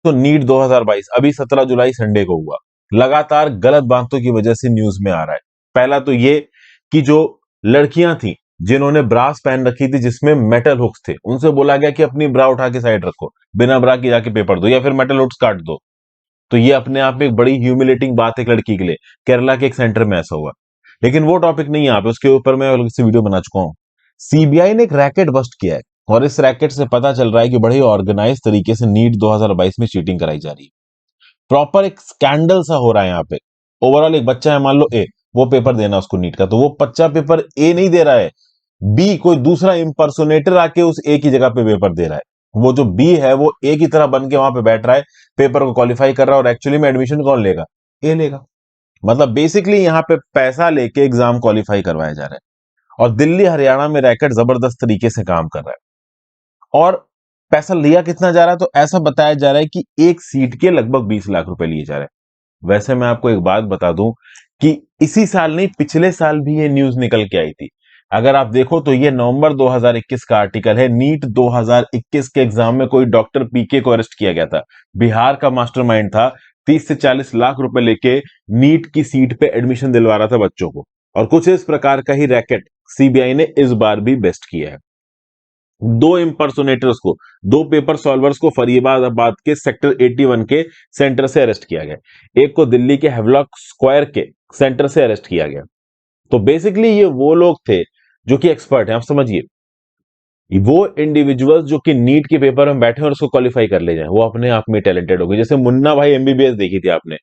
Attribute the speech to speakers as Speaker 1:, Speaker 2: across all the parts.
Speaker 1: तो नीट 2022 अभी 17 जुलाई संडे को हुआ, लगातार गलत बातों की वजह से न्यूज में आ रहा है। पहला तो ये कि जो लड़कियां थी जिन्होंने ब्रास पहन रखी थी जिसमें मेटल हुक्स थे, उनसे बोला गया कि अपनी ब्रा उठा के साइड रखो, बिना ब्रा के जाके पेपर दो या फिर मेटल हुक्स काट दो। तो ये अपने आप में एक बड़ी ह्यूमिलेटिंग बात है एक लड़की के लिए। केरला के एक सेंटर में ऐसा हुआ, लेकिन वो टॉपिक नहीं है यहाँ पे, उसके ऊपर मैं अलग से वीडियो बना चुका हूँ। सीबीआई ने एक रैकेट बस्ट किया है और इस रैकेट से पता चल रहा है कि बड़े ऑर्गेनाइज तरीके से नीट 2022 में चीटिंग कराई जा रही है। प्रॉपर एक स्कैंडल सा हो रहा है यहाँ पे। ओवरऑल एक बच्चा है, मान लो ए, वो पेपर देना उसको नीट का, तो वो बच्चा पेपर ए नहीं दे रहा है, बी कोई दूसरा इंपर्सोनेटर आके उस ए की जगह पे पेपर दे रहा है। वो जो बी है वो ए की तरह बन के वहां पे बैठ रहा है, पेपर को क्वालिफाई कर रहा है, और एक्चुअली में एडमिशन कौन लेगा? ए लेगा। मतलब बेसिकली यहाँ पे पैसा लेके एग्जाम क्वालिफाई करवाया जा रहा है। और दिल्ली हरियाणा में रैकेट जबरदस्त तरीके से काम कर रहा है। और पैसा लिया कितना जा रहा है, तो ऐसा बताया जा रहा है कि एक सीट के लगभग 20 लाख रुपए लिए जा रहे हैं। वैसे मैं आपको एक बात बता दूं कि इसी साल नहीं, पिछले साल भी ये न्यूज निकल के आई थी। अगर आप देखो तो ये नवंबर 2021 का आर्टिकल है। नीट 2021 के एग्जाम में कोई डॉक्टर पीके को अरेस्ट किया गया था, बिहार का मास्टरमाइंड था, 30 से 40 लाख रुपए लेके नीट की सीट पे एडमिशन दिलवा रहा था बच्चों को। और कुछ इस प्रकार का ही रैकेट सीबीआई ने इस बार भी बेस्ट किया है। दो इंपर्सोनेटर्स को, दो पेपर सॉल्वर्स को फरीदाबाद के सेक्टर 81 के सेंटर से अरेस्ट किया गया, एक को दिल्ली के हेवलॉक स्क्वायर के सेंटर से अरेस्ट किया गया। तो बेसिकली ये वो लोग थे जो कि एक्सपर्ट हैं, आप समझिए। वो इंडिविजुअल्स जो कि नीट के पेपर में बैठे और उसको क्वालिफाई कर ले जाए, वो अपने आप में टैलेंटेड हो गए। जैसे मुन्ना भाई एमबीबीएस देखी थी आपने,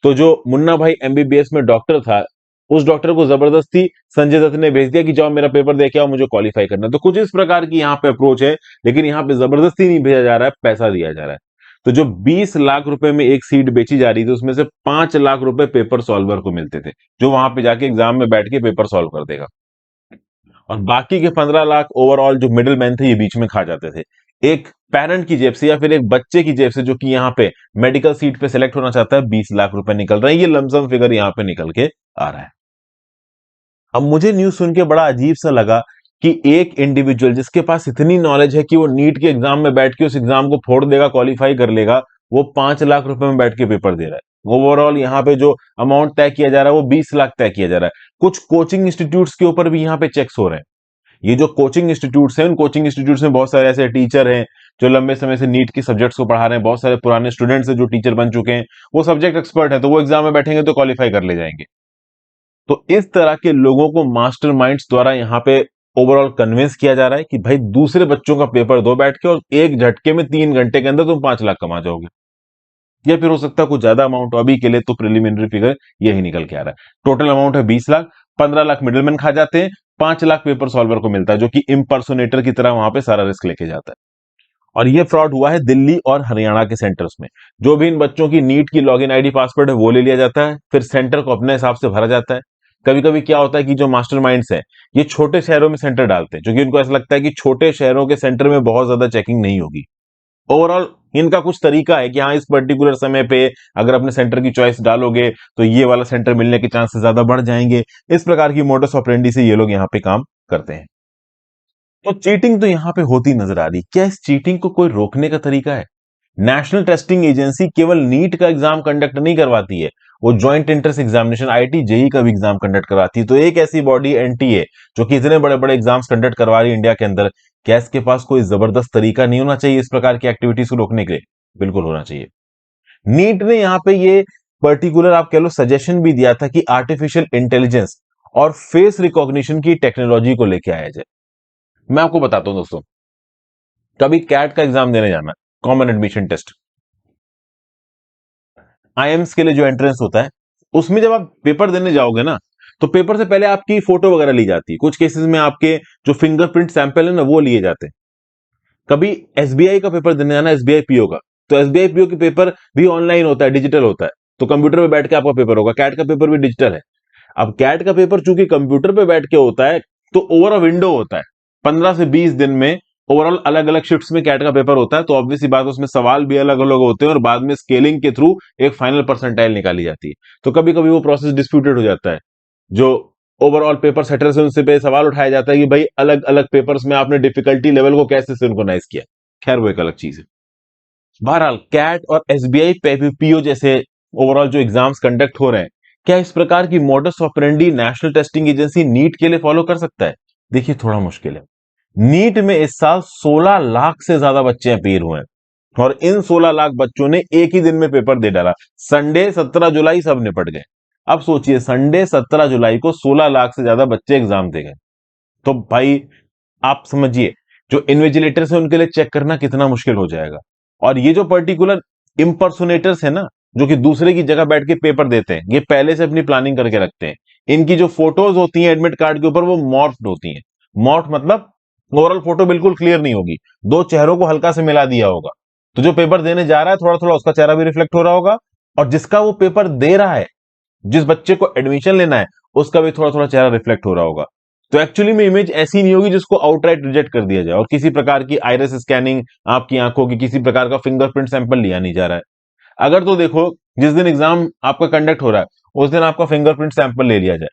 Speaker 1: तो जो मुन्ना भाई एमबीबीएस में डॉक्टर था, उस डॉक्टर को जबरदस्ती संजय दत्त ने भेज दिया कि जाओ मेरा पेपर दे के आओ, मुझे क्वालिफाई करना है। तो कुछ इस प्रकार की यहाँ पे अप्रोच है, लेकिन यहाँ पे जबरदस्ती नहीं भेजा जा रहा है, पैसा दिया जा रहा है। तो जो 20 लाख रुपए में एक सीट बेची जा रही थी, उसमें से 5 लाख रुपए पेपर सॉल्वर को मिलते थे, जो वहां पे जाके एग्जाम में बैठ के पेपर सॉल्व कर देगा। और बाकी के 15 लाख ओवरऑल जो मिडिल मैन थे, ये बीच में खा जाते थे। एक पेरेंट की जेब से या फिर एक बच्चे की जेब से जो कि यहाँ पे मेडिकल सीट पे सिलेक्ट होना चाहता है, 20 लाख रुपए निकल रहे हैं। ये लमसम फिगर यहाँ पे निकल के आ रहा है। अब मुझे न्यूज सुन के बड़ा अजीब सा लगा कि एक इंडिविजुअल जिसके पास इतनी नॉलेज है कि वो नीट के एग्जाम में बैठ के उस एग्जाम को फोड़ देगा, क्वालिफाई कर लेगा, वो 5 लाख रुपए में बैठ के पेपर दे रहा है। ओवरऑल यहाँ पे जो अमाउंट तय किया जा रहा है वो 20 लाख तय किया जा रहा है। कुछ कोचिंग इंस्टीट्यूट्स के ऊपर भी यहाँ पे चेक्स हो रहे हैं। ये जो कोचिंग इंस्टीट्यूट्स हैं, उन कोचिंग इंस्टीट्यूट्स में बहुत सारे ऐसे टीचर हैं जो लंबे समय से नीट की सब्जेक्ट्स को पढ़ा रहे हैं। बहुत सारे पुराने स्टूडेंट्स हैं जो टीचर बन चुके हैं, वो सब्जेक्ट एक्सपर्ट है, तो वो एग्जाम में बैठेंगे तो क्वालिफाई कर ले जाएंगे। तो इस तरह के लोगों को मास्टरमाइंड्स द्वारा यहाँ पे ओवरऑल कन्विंस किया जा रहा है कि भाई दूसरे बच्चों का पेपर दो बैठ के, और एक झटके में 3 घंटे के अंदर तुम 5 लाख कमा जाओगे। या फिर हो सकता है कुछ ज्यादा अमाउंट हो, अभी के लिए तो प्रिलिमिनरी फिगर यही निकल के आ रहा है। टोटल अमाउंट है 20 लाख, 15 लाख मिडिलमैन खा जाते हैं, 5 लाख पेपर सॉल्वर को मिलता है, जो कि इंपर्सोनेटर की तरह वहां पे सारा रिस्क लेके जाता है। और ये फ्रॉड हुआ है दिल्ली और हरियाणा के सेंटर्स में। जो भी इन बच्चों की नीट की लॉगिन आईडी पासवर्ड है वो ले लिया जाता है, फिर सेंटर को अपने हिसाब से भरा जाता है। कभी कभी क्या होता है कि जो मास्टरमाइंड्स हैं, ये छोटे शहरों में सेंटर डालते हैं, क्योंकि उनको ऐसा लगता है कि छोटे शहरों के सेंटर में बहुत ज्यादा चेकिंग नहीं होगी। ओवरऑल इनका कुछ तरीका है कि हाँ, इस पर्टिकुलर समय पे अगर अपने सेंटर की चॉइस डालोगे तो ये वाला सेंटर मिलने के चांसेस ज्यादा बढ़ जाएंगे। इस प्रकार की मोडस ऑपरेंडी से ये लोग यहाँ पे काम करते हैं। तो चीटिंग तो यहां पे होती नजर आ रही। क्या इस चीटिंग को कोई रोकने का तरीका है? नेशनल टेस्टिंग एजेंसी केवल नीट का एग्जाम कंडक्ट नहीं करवाती है, वो joint entrance examination IIT JEE का भी एग्जाम कंडक्ट करवाती है। तो एक ऐसी बॉडी एनटीए जो कि इतने बड़े बड़े एग्जाम्स कंडक्ट करवा रही है इंडिया के अंदर, क्या इसके पास कोई जबरदस्त तरीका नहीं होना चाहिए इस प्रकार की एक्टिविटीज को रोकने के लिए? बिल्कुल होना चाहिए। नीट ने यहां पे ये पर्टिकुलर आप कह लो सजेशन भी दिया था कि आर्टिफिशियल इंटेलिजेंस और फेस रिकॉग्निशन की टेक्नोलॉजी को लेके आया जाए। मैं आपको बताता हूं दोस्तों, कभी कैट का एग्जाम देने जाना, कॉमन एडमिशन टेस्ट, आईएम्स के लिए जो एंट्रेंस होता है, उसमें जब आप पेपर देने जाओगे ना, तो पेपर से पहले आपकी फोटो वगैरह ली जाती है। कुछ केसेस में आपके जो फिंगरप्रिंट सैंपल है ना, वो लिए जाते हैं। कभी एसबीआई का पेपर देने जाना, एसबीआई पीओ का, तो एसबीआई पीओ के पेपर भी ऑनलाइन होता है, डिजिटल होता है, तो कंप्यूटर पे बैठ के आपका पेपर होगा। कैट का पेपर भी डिजिटल है। अब कैट का पेपर चूंकि कंप्यूटर पे बैठ के होता है, तो ओवर अ विंडो होता है, 15 से 20 दिन में ओवरऑल अलग अलग शिफ्ट्स में कैट का पेपर होता है। तो ऑब्वियस सी बात, उसमें सवाल भी अलग अलग होते हैं और बाद में स्केलिंग के थ्रू एक फाइनल परसेंटाइल निकाली जाती है। तो कभी कभी वो प्रोसेस डिस्प्यूटेड हो जाता है। जो ओवरऑल पेपर सेटर से उनसे पे सवाल उठाया जाता है कि भाई अलग अलग पेपर्स में आपने डिफिकल्टी लेवल को कैसे सिंक्रोनाइज किया। खैर वो एक अलग चीज है। बहरहाल कैट और एसबीआई पीओ जैसे ओवरऑल जो एग्जाम्स कंडक्ट हो रहे हैं, क्या इस प्रकार की modus operandi National Testing Agency NEET के लिए फॉलो कर सकता है? देखिए थोड़ा मुश्किल है। नीट में इस साल 16 लाख से ज्यादा बच्चे अपीयर हुए हैं और इन 16 लाख बच्चों ने एक ही दिन में पेपर दे डाला। संडे 17 जुलाई सब निपट गए। अब सोचिए संडे 17 जुलाई को 16 लाख से ज्यादा बच्चे एग्जाम दे गए। तो भाई आप समझिए जो इन्विजिलेटर्स है उनके लिए चेक करना कितना मुश्किल हो जाएगा। और ये जो पर्टिकुलर इम्पर्सोनेटर्स है ना, जो कि दूसरे की जगह बैठ के पेपर देते हैं, ये पहले से अपनी प्लानिंग करके रखते हैं। इनकी जो फोटोज होती हैं एडमिट कार्ड के ऊपर वो मॉर्फ्ड होती हैं। मॉर्फ मतलब ओवरऑल फोटो बिल्कुल क्लियर नहीं होगी, दो चेहरों को हल्का से मिला दिया होगा। तो जो पेपर देने जा रहा है थोड़ा थोड़ा उसका चेहरा भी रिफ्लेक्ट हो रहा होगा, और जिसका वो पेपर दे रहा है, जिस बच्चे को एडमिशन लेना है, उसका भी थोड़ा थोड़ा चेहरा रिफ्लेक्ट हो रहा होगा। तो एक्चुअली में इमेज ऐसी नहीं होगी जिसको आउटराइट रिजेक्ट कर दिया जाए, और किसी प्रकार की आइरिस स्कैनिंग, आपकी आंखों की किसी प्रकार का फिंगरप्रिंट सैंपल लिया नहीं जा रहा है। अगर तो देखो जिस दिन एग्जाम आपका कंडक्ट हो रहा है उस दिन आपका फिंगरप्रिंट सैंपल ले लिया जाए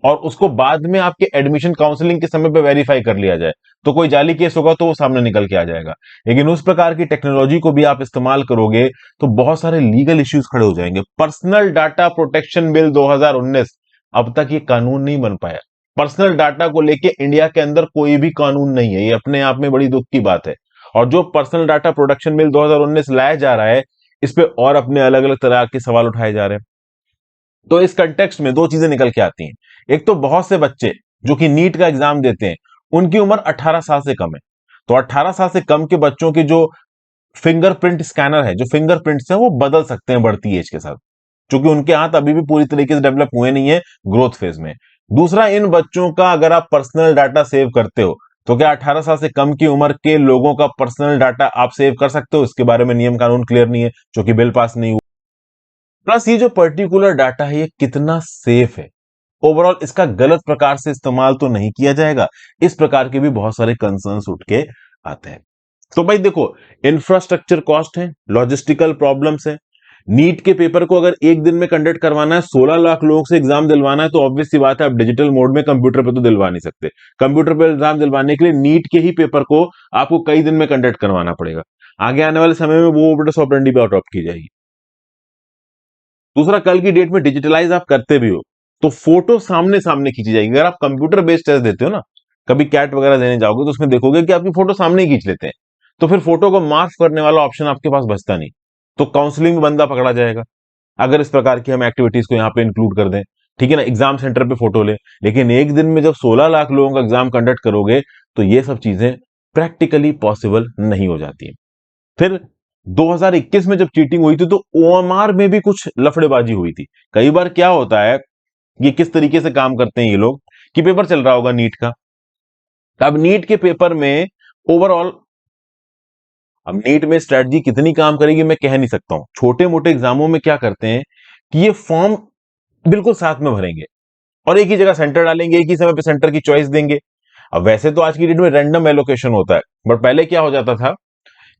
Speaker 1: और उसको बाद में आपके एडमिशन काउंसलिंग के समय पे वेरीफाई कर लिया जाए, तो कोई जाली केस होगा तो वो सामने निकल के आ जाएगा। लेकिन उस प्रकार की टेक्नोलॉजी को भी आप इस्तेमाल करोगे तो बहुत सारे लीगल इश्यूज खड़े हो जाएंगे। पर्सनल डाटा प्रोटेक्शन बिल 2019, अब तक ये कानून नहीं बन पाया। पर्सनल डाटा को लेके इंडिया के अंदर कोई भी कानून नहीं है, ये अपने आप में बड़ी दुख की बात है। और जो पर्सनल डाटा प्रोटेक्शन बिल 2019 लाया जा रहा है, इस पे और अपने अलग अलग तरह के सवाल उठाए जा रहे हैं। तो इस कंटेक्स्ट में दो चीजें निकल के आती हैं। एक तो बहुत से बच्चे जो कि नीट का एग्जाम देते हैं उनकी उम्र 18 साल से कम है। तो 18 साल से कम के बच्चों के जो फिंगरप्रिंट स्कैनर है, जो फिंगरप्रिंट्स हैं, वो बदल सकते हैं बढ़ती एज के साथ, क्योंकि उनके हाथ अभी भी पूरी तरीके से डेवलप हुए नहीं है, ग्रोथ फेज में। दूसरा, इन बच्चों का अगर आप पर्सनल डाटा सेव करते हो तो क्या 18 साल से कम की उम्र के लोगों का पर्सनल डाटा आप सेव कर सकते हो? इसके बारे में नियम कानून क्लियर नहीं है, क्योंकि बिल पास नहीं हुआ। प्लस ये जो पर्टिकुलर डाटा है ये कितना सेफ है, ओवरऑल इसका गलत प्रकार से इस्तेमाल तो नहीं किया जाएगा? इस प्रकार के भी बहुत सारे कंसर्न्स उठ के आते हैं। तो भाई देखो, इंफ्रास्ट्रक्चर कॉस्ट है, लॉजिस्टिकल प्रॉब्लम्स है। नीट के पेपर को अगर एक दिन में कंडक्ट करवाना है, 16 लाख लोगों से एग्जाम दिलवाना है, तो ऑब्वियस सी बात है आप डिजिटल मोड में कंप्यूटर पे तो दिलवा नहीं सकते। कंप्यूटर पे एग्जाम दिलवाने के लिए नीट के ही पेपर को आपको कई दिन में कंडक्ट करवाना पड़ेगा। आगे आने वाले समय में वो मोडस ऑपरेंडी भी अडॉप्ट की जाएगी। दूसरा, कल की डेट में डिजिटलाइज आप करते भी हो तो फोटो सामने सामने खींची जाएगी। अगर आप कंप्यूटर बेस्ड टेस्ट देते हो ना, कभी कैट वगैरह देने जाओगे तो उसमें देखोगे कि आपकी फोटो सामने ही खींच लेते हैं, तो फिर फोटो को मार्क करने वाला ऑप्शन आपके पास बचता नहीं, तो काउंसलिंग में बंदा पकड़ा जाएगा। अगर इस प्रकार की हम एक्टिविटीज को यहाँ पे इंक्लूड कर दें, ठीक है ना, एग्जाम सेंटर पे फोटो ले। लेकिन एक दिन में जब 16 लाख लोगों का एग्जाम कंडक्ट करोगे तो ये सब चीजें प्रैक्टिकली पॉसिबल नहीं हो जाती। फिर 2021 में जब चीटिंग हुई थी तो ओएमआर में भी कुछ लफड़ेबाजी हुई थी। कई बार क्या होता है, ये किस तरीके से काम करते हैं ये लोग, कि पेपर चल रहा होगा नीट का। अब नीट के पेपर में ओवरऑल, अब नीट में स्ट्रेटजी कितनी काम करेगी मैं कह नहीं सकता हूं। छोटे मोटे एग्जामों में क्या करते हैं कि ये फॉर्म बिल्कुल साथ में भरेंगे और एक ही जगह सेंटर डालेंगे, एक ही समय पे सेंटर की चॉइस देंगे। अब वैसे तो आज की डेट में रैंडम एलोकेशन होता है, बट पहले क्या हो जाता था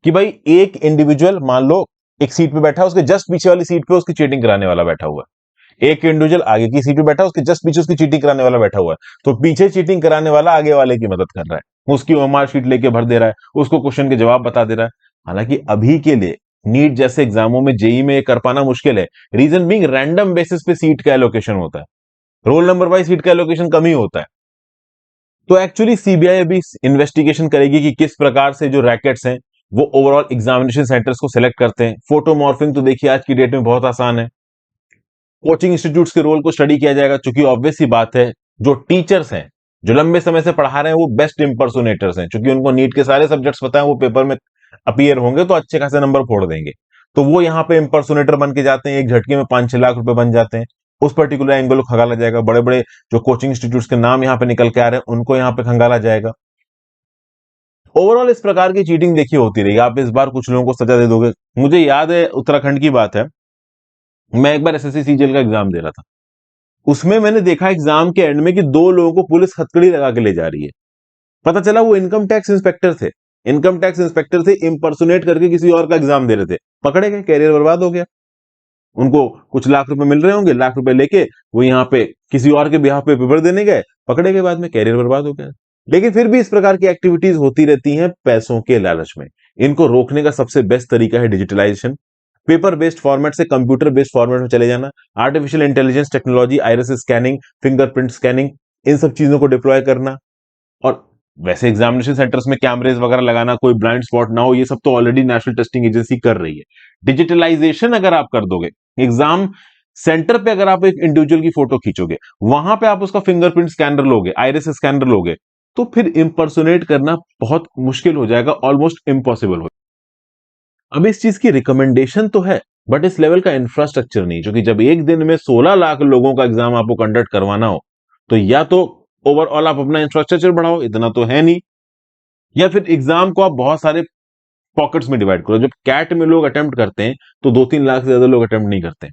Speaker 1: कि भाई एक इंडिविजुअल मान लो एक सीट पे बैठा है, उसके जस्ट पीछे वाली सीट पे उसकी चीटिंग कराने वाला बैठा हुआ है। एक इंडिविजुअल आगे की सीट पे बैठा है, उसके जस्ट पीछे उसकी चीटिंग कराने वाला बैठा हुआ है। तो पीछे चीटिंग कराने वाला आगे वाले की मदद कर रहा है, उसकी ओएमआर शीट लेके भर दे रहा है, उसको क्वेश्चन के जवाब बता दे रहा है। हालांकि अभी के लिए नीट जैसे एग्जामों में जेई में ये कर पाना मुश्किल है। रीजन बीइंग रैंडम बेसिस पे सीट का एलोकेशन होता है, रोल नंबर वाइज सीट का एलोकेशन कम ही होता है। तो एक्चुअली सीबीआई अभी इन्वेस्टिगेशन करेगी कि किस प्रकार से जो रैकेट्स हैं वो ओवरऑल एग्जामिनेशन सेंटर्स को सिलेक्ट करते हैं। फोटो मॉर्फिंग तो देखिए आज की डेट में बहुत आसान है। कोचिंग इंस्टीट्यूट्स के रोल को स्टडी किया जाएगा, क्योंकि ऑब्वियस सी बात है जो टीचर्स हैं जो लंबे समय से पढ़ा रहे हैं वो बेस्ट इंपर्सोनेटर्स हैं, क्योंकि उनको नीट के सारे सब्जेक्ट्स पता है, वो पेपर में अपीयर होंगे तो अच्छे खासे नंबर फोड़ देंगे। तो वो यहाँ पे इंपर्सोनेटर बन के जाते हैं, एक झटके में 5-6 लाख रुपए बन जाते हैं। उस पर्टिकुलर एंगल को खंगाला जाएगा। बड़े बड़े जो कोचिंग इंस्टीट्यूट्स के नाम यहाँ पे निकल के आ रहे हैं उनको यहाँ पे खंगाला जाएगा। ओवरऑल इस प्रकार की चीटिंग देखिए होती रही। आप इस बार कुछ लोगों को सजा दे दोगे। मुझे याद है उत्तराखंड की बात है, मैं एक बार एसएससी सीजीएल का एग्जाम दे रहा था। उसमें मैंने देखा एग्जाम के एंड में कि दो लोगों को पुलिस हथकड़ी लगा के ले जा रही है। पता चला वो इनकम टैक्स इंस्पेक्टर थे। इनकम टैक्स इंस्पेक्टर थे, इंपर्सोनेट करके किसी और का एग्जाम दे रहे थे, पकड़े गए, कैरियर बर्बाद हो गया। उनको कुछ लाख रुपए मिल रहे होंगे, लाख रुपए लेके वो यहाँ पे किसी और के बिहाफ पे पेपर देने गए, पकड़े गए, बाद में कैरियर बर्बाद हो गया। लेकिन फिर भी इस प्रकार की एक्टिविटीज होती रहती हैं पैसों के लालच में। इनको रोकने का सबसे बेस्ट तरीका है डिजिटलाइजेशन। पेपर बेस्ड फॉर्मेट से कंप्यूटर बेस्ड फॉर्मेट में चले जाना, artificial intelligence technology, iris scanning, fingerprint scanning, इन सब चीजों को डिप्लॉय करना। और वैसे एग्जामिनेशन सेंटर्स में कैमरेज वगैरह लगाना, कोई ब्लाइंड स्पॉट ना हो, ये सब तो ऑलरेडी नेशनल टेस्टिंग एजेंसी कर रही है। डिजिटलाइजेशन अगर आप कर दोगे, एग्जाम सेंटर पे अगर आप एक इंडिविजुअल की फोटो खींचोगे, वहां पे आप उसका फिंगरप्रिंट स्कैनर लोगे, आइरिस स्कैनर लोगे, तो फिर इंपर्सोनेट करना बहुत मुश्किल हो जाएगा, ऑलमोस्ट इम्पॉसिबल हो। अब इस चीज की रिकमेंडेशन तो है, बट इस लेवल का इंफ्रास्ट्रक्चर नहीं, क्योंकि जब एक दिन में 16 लाख लोगों का एग्जाम आपको कंडक्ट करवाना हो, तो या तो ओवरऑल आप अपना इंफ्रास्ट्रक्चर बढ़ाओ, इतना तो है नहीं, या फिर एग्जाम को आप बहुत सारे पॉकेट्स में डिवाइड करो। जब कैट में लोग अटेम्प्ट करते हैं तो 2-3 लाख से ज्यादा लोग अटेम्प्ट नहीं करते हैं,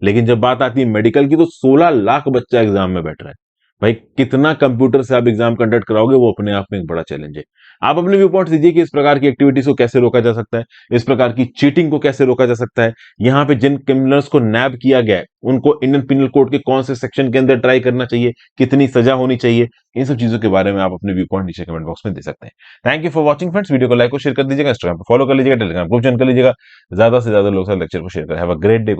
Speaker 1: लेकिन जब बात आती है मेडिकल की, तो 16 लाख बच्चा एग्जाम में बैठ रहा है। भाई कितना कंप्यूटर से आप एग्जाम कंडक्ट कराओगे, वो अपने आप में एक बड़ा चैलेंज है। आप अपने व्यू पॉइंट दीजिए कि इस प्रकार की एक्टिविटीज को कैसे रोका जा सकता है, इस प्रकार की चीटिंग को कैसे रोका जा सकता है। यहाँ पे जिन क्रिमिनल्स को नैब किया गया है, उनको इंडियन पिनल कोड के कौन से सेक्शन के अंदर ट्राई करना चाहिए, कितनी सजा होनी चाहिए, इन सब चीजों के बारे में आप अपने व्यू पॉइंट नीचे कमेंट बॉक्स में दे सकते हैं। Thank you for watching friends. Video को लाइक और शेयर कर दीजिएगा, इंस्टाग्राम पर फॉलो कर लीजिएगा, टेलीग्राम ग्रुप ज्वाइन कर लीजिएगा, ज्यादा से ज्यादा लोग लेक्चर को शेयर करें। Have a great day.